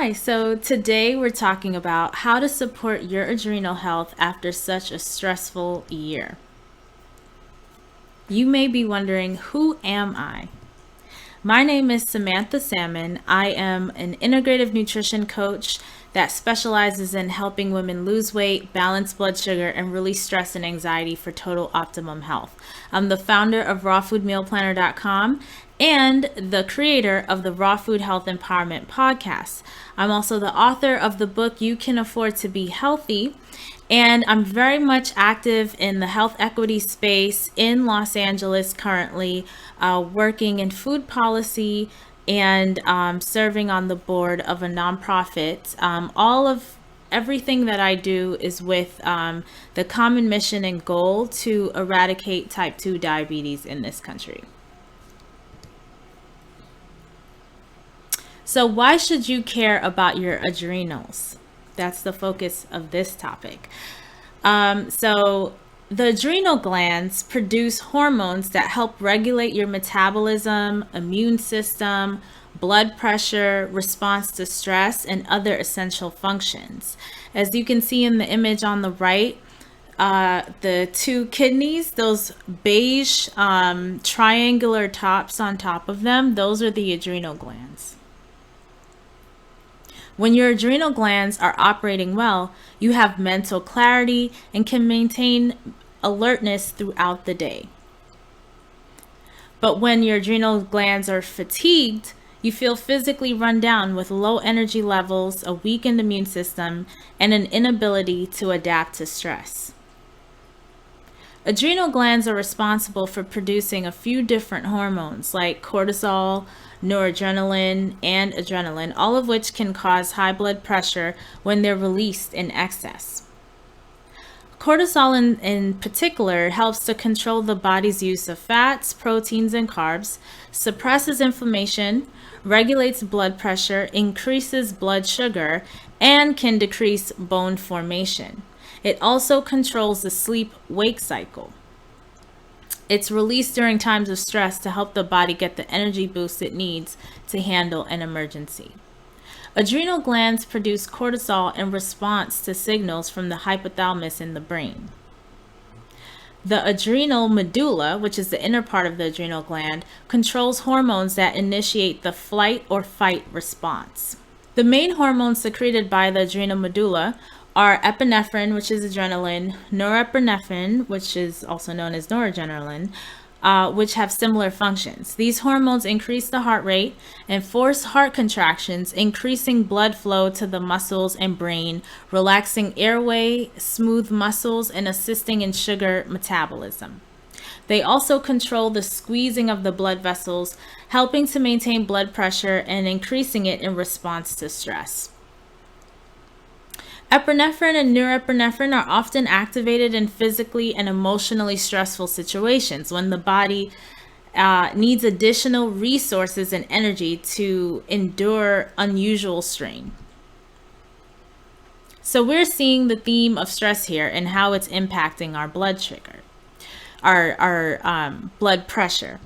Hi, so today we're talking about how to support your adrenal health after such a stressful year. You may be wondering, who am I? My name is Samantha Salmon. I am an integrative nutrition coach that specializes in helping women lose weight, balance blood sugar, and release stress and anxiety for total optimum health. I'm the founder of rawfoodmealplanner.com and the creator of the Raw Food Health Empowerment podcast. I'm also the author of the book You Can Afford to Be Healthy, and I'm very much active in the health equity space in Los Angeles currently, working in food policy and serving on the board of a nonprofit. Everything that I do is with the common mission and goal to eradicate type 2 diabetes in this country. So why should you care about your adrenals? That's the focus of this topic. So the adrenal glands produce hormones that help regulate your metabolism, immune system, blood pressure, response to stress, and other essential functions. As you can see in the image on the right, the two kidneys, those beige triangular tops on top of them, those are the adrenal glands. When your adrenal glands are operating well, you have mental clarity and can maintain alertness throughout the day. But when your adrenal glands are fatigued, you feel physically run down with low energy levels, a weakened immune system, and an inability to adapt to stress. Adrenal glands are responsible for producing a few different hormones like cortisol, noradrenaline, and adrenaline, all of which can cause high blood pressure when they're released in excess. Cortisol in particular helps to control the body's use of fats, proteins, and carbs, suppresses inflammation, regulates blood pressure, increases blood sugar, and can decrease bone formation. It also controls the sleep-wake cycle. It's released during times of stress to help the body get the energy boost it needs to handle an emergency. Adrenal glands produce cortisol in response to signals from the hypothalamus in the brain. The adrenal medulla, which is the inner part of the adrenal gland, controls hormones that initiate the flight or fight response. The main hormones secreted by the adrenal medulla are epinephrine, which is adrenaline, norepinephrine, which is also known as noradrenaline, which have similar functions. These hormones increase the heart rate and force heart contractions, increasing blood flow to the muscles and brain, relaxing airway, smooth muscles, and assisting in sugar metabolism. They also control the squeezing of the blood vessels, helping to maintain blood pressure and increasing it in response to stress. Epinephrine and norepinephrine are often activated in physically and emotionally stressful situations when the body needs additional resources and energy to endure unusual strain. So we're seeing the theme of stress here and how it's impacting our blood sugar, our blood pressure.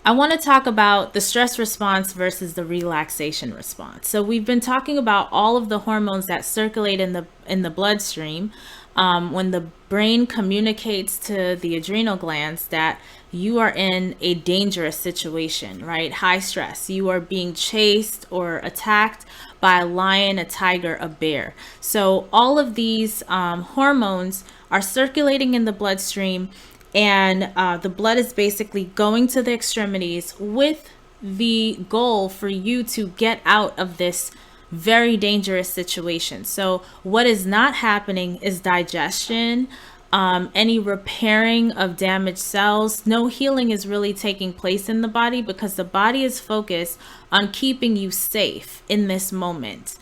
I want to talk about the stress response versus the relaxation response. So we've been talking about all of the hormones that circulate in the bloodstream when the brain communicates to the adrenal glands that you are in a dangerous situation, right? High stress. You are being chased or attacked by a lion, a tiger, a bear. So all of these hormones are circulating in the bloodstream, and the blood is basically going to the extremities with the goal for you to get out of this very dangerous situation. So what is not happening is digestion, any repairing of damaged cells. No healing is really taking place in the body because the body is focused on keeping you safe in this moment.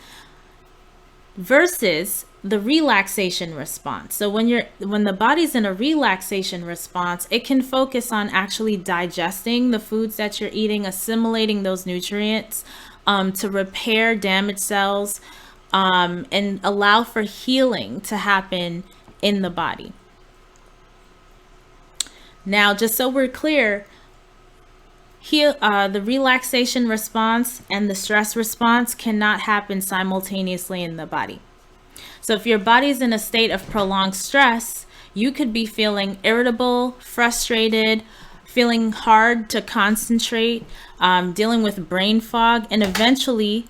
Versus the relaxation response. So when the body's in a relaxation response, it can focus on actually digesting the foods that you're eating, assimilating those nutrients to repair damaged cells and allow for healing to happen in the body. Now, just so we're clear, The relaxation response and the stress response cannot happen simultaneously in the body. So if your body's in a state of prolonged stress, you could be feeling irritable, frustrated, feeling hard to concentrate, dealing with brain fog, and eventually,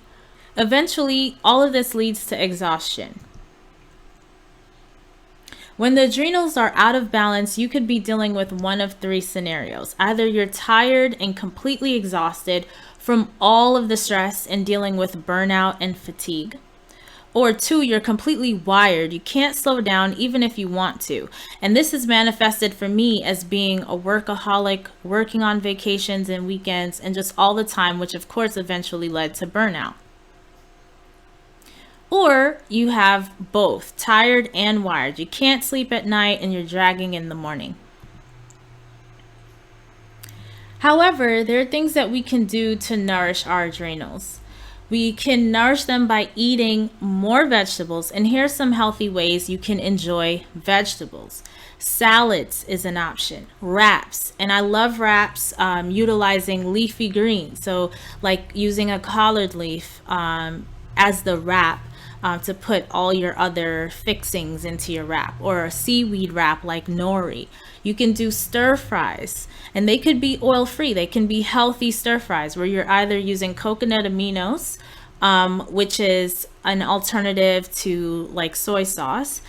all of this leads to exhaustion. When the adrenals are out of balance, you could be dealing with one of three scenarios. Either you're tired and completely exhausted from all of the stress and dealing with burnout and fatigue. Or two, you're completely wired. You can't slow down even if you want to. And this is manifested for me as being a workaholic, working on vacations and weekends and just all the time, which of course eventually led to burnout. Or you have both, tired and wired. You can't sleep at night and you're dragging in the morning. However, there are things that we can do to nourish our adrenals. We can nourish them by eating more vegetables, and here are some healthy ways you can enjoy vegetables. Salads is an option. Wraps, and I love wraps utilizing leafy greens. So like using a collard leaf as the wrap to put all your other fixings into your wrap, or a seaweed wrap like nori. You can do stir fries, and they could be oil free. They can be healthy stir fries where you're either using coconut aminos, which is an alternative to like soy sauce,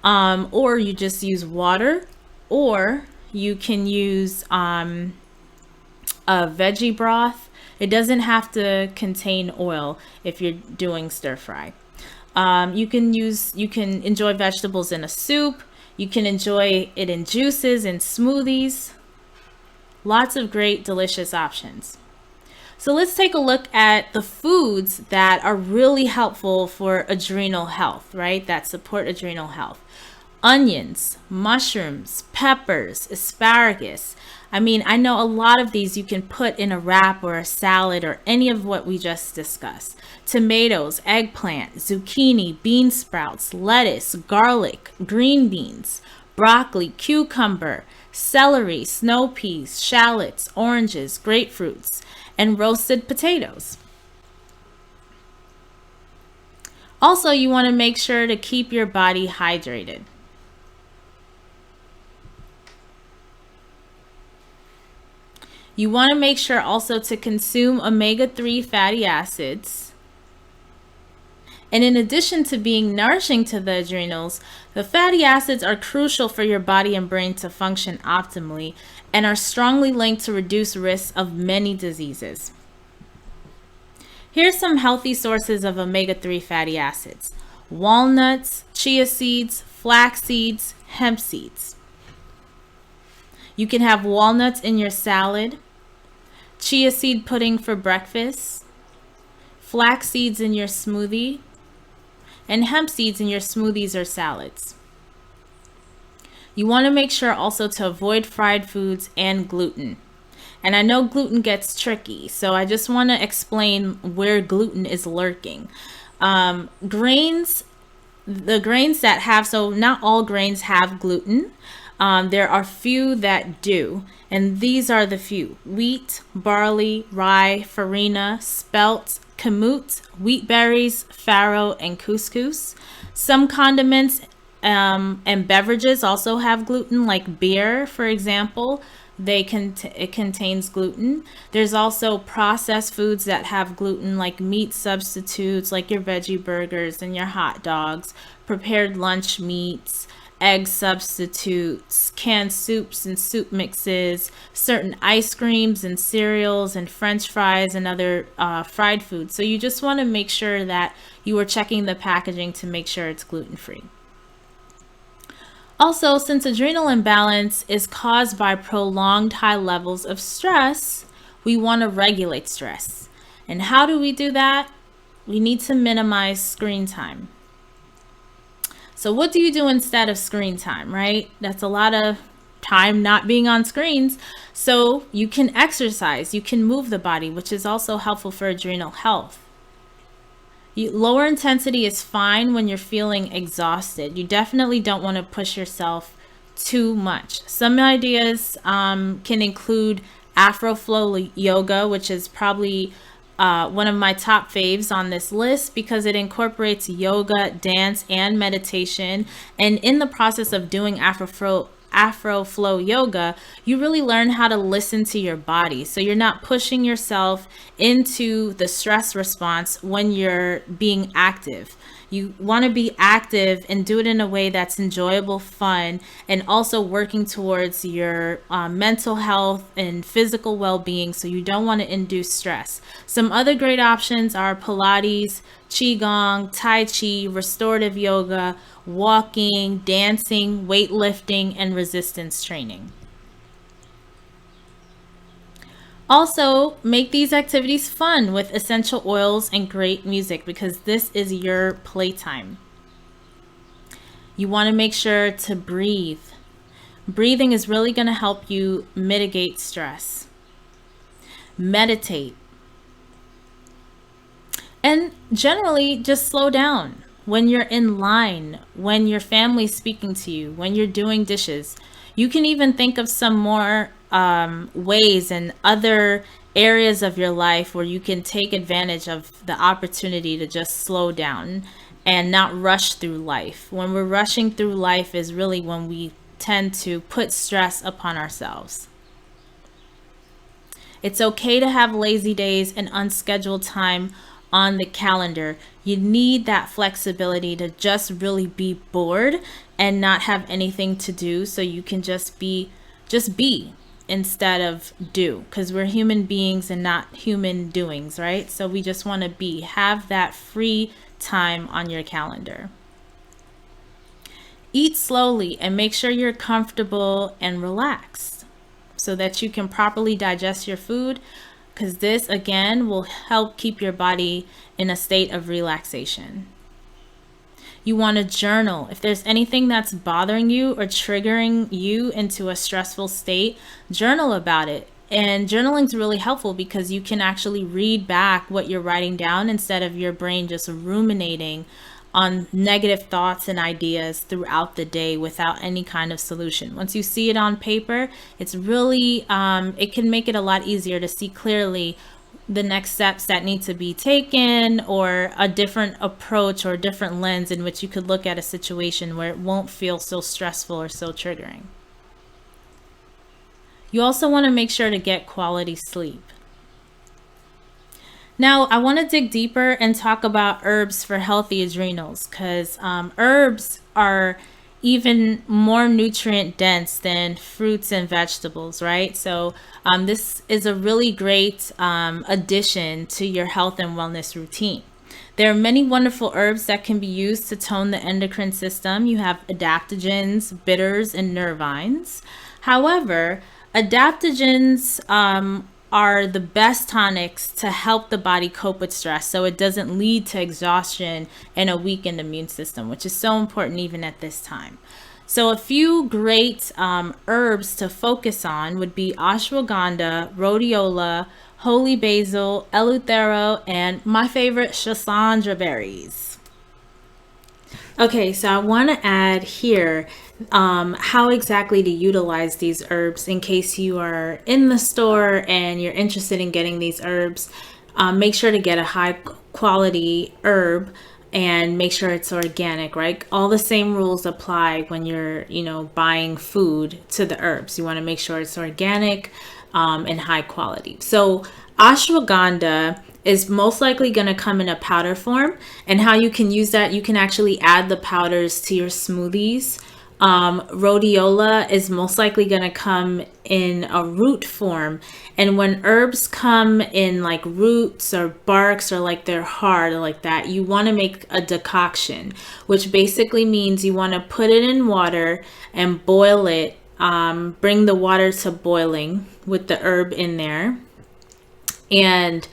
or you just use water, or you can use a veggie broth. It doesn't have to contain oil if you're doing stir fry. You can enjoy vegetables in a soup. You can enjoy it in juices and smoothies. Lots of great, delicious options. So let's take a look at the foods that are really helpful for adrenal health, right? That support adrenal health. Onions, mushrooms, peppers, asparagus. I mean, I know a lot of these you can put in a wrap or a salad or any of what we just discussed. Tomatoes, eggplant, zucchini, bean sprouts, lettuce, garlic, green beans, broccoli, cucumber, celery, snow peas, shallots, oranges, grapefruits, and roasted potatoes. Also, you want to make sure to keep your body hydrated. You want to make sure also to consume omega-3 fatty acids. And in addition to being nourishing to the adrenals, the fatty acids are crucial for your body and brain to function optimally and are strongly linked to reduce risks of many diseases. Here's some healthy sources of omega-3 fatty acids: walnuts, chia seeds, flax seeds, hemp seeds. You can have walnuts in your salad, chia seed pudding for breakfast, flax seeds in your smoothie, and hemp seeds in your smoothies or salads. You want to make sure also to avoid fried foods and gluten. And I know gluten gets tricky, so I just want to explain where gluten is lurking. Grains, the grains that have, so not all grains have gluten. There are few that do, and these are the few: wheat, barley, rye, farina, spelt, kamut, wheat berries, farro, and couscous. Some condiments and beverages also have gluten, like beer, for example. It contains gluten. There's also processed foods that have gluten, like meat substitutes, like your veggie burgers and your hot dogs, prepared lunch meats, egg substitutes, canned soups and soup mixes, certain ice creams and cereals and French fries and other fried foods. So you just want to make sure that you are checking the packaging to make sure it's gluten-free. Also, since adrenal imbalance is caused by prolonged high levels of stress, we want to regulate stress. And how do we do that? We need to minimize screen time. So what do you do instead of screen time, right? That's a lot of time not being on screens. So you can exercise, you can move the body, which is also helpful for adrenal health. Lower intensity is fine when you're feeling exhausted. You definitely don't want to push yourself too much. Some ideas can include Afro-Flow yoga, which is probably one of my top faves on this list because it incorporates yoga, dance, and meditation. And in the process of doing Afro-Flow yoga, you really learn how to listen to your body. So you're not pushing yourself into the stress response when you're being active. You want to be active and do it in a way that's enjoyable, fun, and also working towards your mental health and physical well-being. So you don't want to induce stress. Some other great options are Pilates, Qigong, Tai Chi, restorative yoga, walking, dancing, weightlifting, and resistance training. Also, make these activities fun with essential oils and great music because this is your playtime. You want to make sure to breathe. Breathing is really going to help you mitigate stress. Meditate. And generally, just slow down when you're in line, when your family's speaking to you, when you're doing dishes. You can even think of some more ways and other areas of your life where you can take advantage of the opportunity to just slow down and not rush through life. When we're rushing through life is really when we tend to put stress upon ourselves. It's okay to have lazy days and unscheduled time on the calendar. You need that flexibility to just really be bored and not have anything to do, so you can just be instead of do, because we're human beings and not human doings, right? So we just want to have that free time on your calendar. Eat slowly and make sure you're comfortable and relaxed so that you can properly digest your food, because this again will help keep your body in a state of relaxation. You want to journal. If there's anything that's bothering you or triggering you into a stressful state, journal about it. And journaling is really helpful because you can actually read back what you're writing down instead of your brain just ruminating on negative thoughts and ideas throughout the day without any kind of solution. Once you see it on paper, it's really, it can make it a lot easier to see clearly the next steps that need to be taken, or a different approach or different lens in which you could look at a situation where it won't feel so stressful or so triggering. You also want to make sure to get quality sleep. Now, I want to dig deeper and talk about herbs for healthy adrenals, because herbs are even more nutrient dense than fruits and vegetables, right? So this is a really great addition to your health and wellness routine. There are many wonderful herbs that can be used to tone the endocrine system. You have adaptogens, bitters, and nervines. However, adaptogens are the best tonics to help the body cope with stress so it doesn't lead to exhaustion and a weakened immune system, which is so important even at this time. So a few great herbs to focus on would be ashwagandha, rhodiola, holy basil, eleuthero, and my favorite, schisandra berries. Okay, so I want to add here how exactly to utilize these herbs in case you are in the store and you're interested in getting these herbs. Make sure to get a high quality herb and make sure it's organic, right? All the same rules apply when you're, buying food to the herbs. You want to make sure it's organic and high quality. So ashwagandha is most likely going to come in a powder form, and how you can use that, you can actually add the powders to your smoothies. Rhodiola is most likely going to come in a root form, and when herbs come in like roots or barks or like they're hard or like that, you want to make a decoction, which basically means you want to put it in water and boil it. Bring the water to boiling with the herb in there, and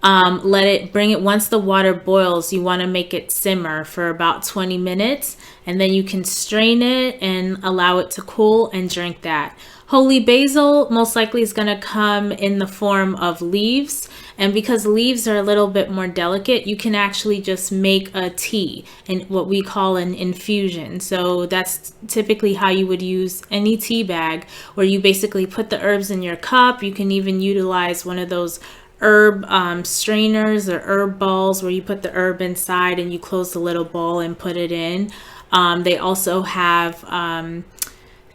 Bring it, once the water boils, you want to make it simmer for about 20 minutes, and then you can strain it and allow it to cool and drink that. Holy basil most likely is going to come in the form of leaves, and because leaves are a little bit more delicate, you can actually just make a tea and what we call an infusion. So that's typically how you would use any tea bag, where you basically put the herbs in your cup. You can even utilize one of those herb strainers or herb bowls where you put the herb inside and you close the little bowl and put it in. They also have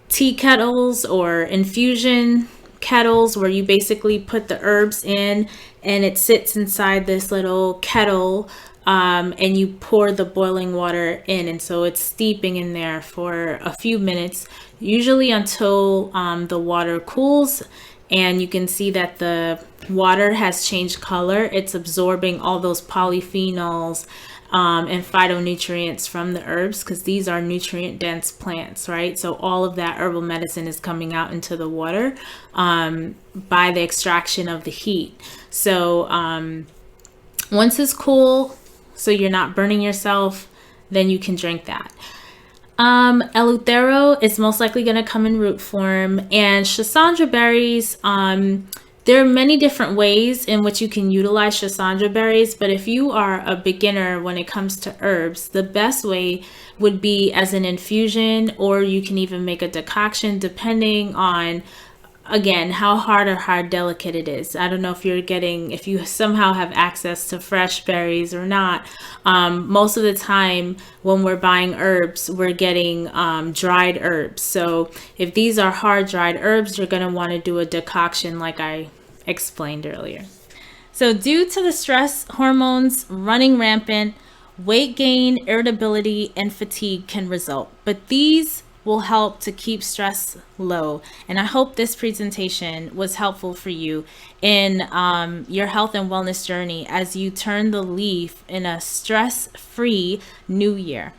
tea kettles or infusion kettles where you basically put the herbs in and it sits inside this little kettle, and you pour the boiling water in, and so it's steeping in there for a few minutes, usually until the water cools and you can see that the water has changed color. It's absorbing all those polyphenols and phytonutrients from the herbs, because these are nutrient dense plants, right? So all of that herbal medicine is coming out into the water by the extraction of the heat. So once it's cool, so you're not burning yourself, then you can drink that. Eleuthero is most likely going to come in root form, and Schisandra berries, there are many different ways in which you can utilize Schisandra berries, but if you are a beginner when it comes to herbs, the best way would be as an infusion, or you can even make a decoction depending on, again, how hard or how delicate it is. I don't know if if you somehow have access to fresh berries or not. Most of the time when we're buying herbs, we're getting dried herbs. So if these are hard dried herbs, you're going to want to do a decoction like I explained earlier. So due to the stress hormones running rampant, weight gain, irritability, and fatigue can result. But these will help to keep stress low. And I hope this presentation was helpful for you in your health and wellness journey as you turn the leaf in a stress-free new year.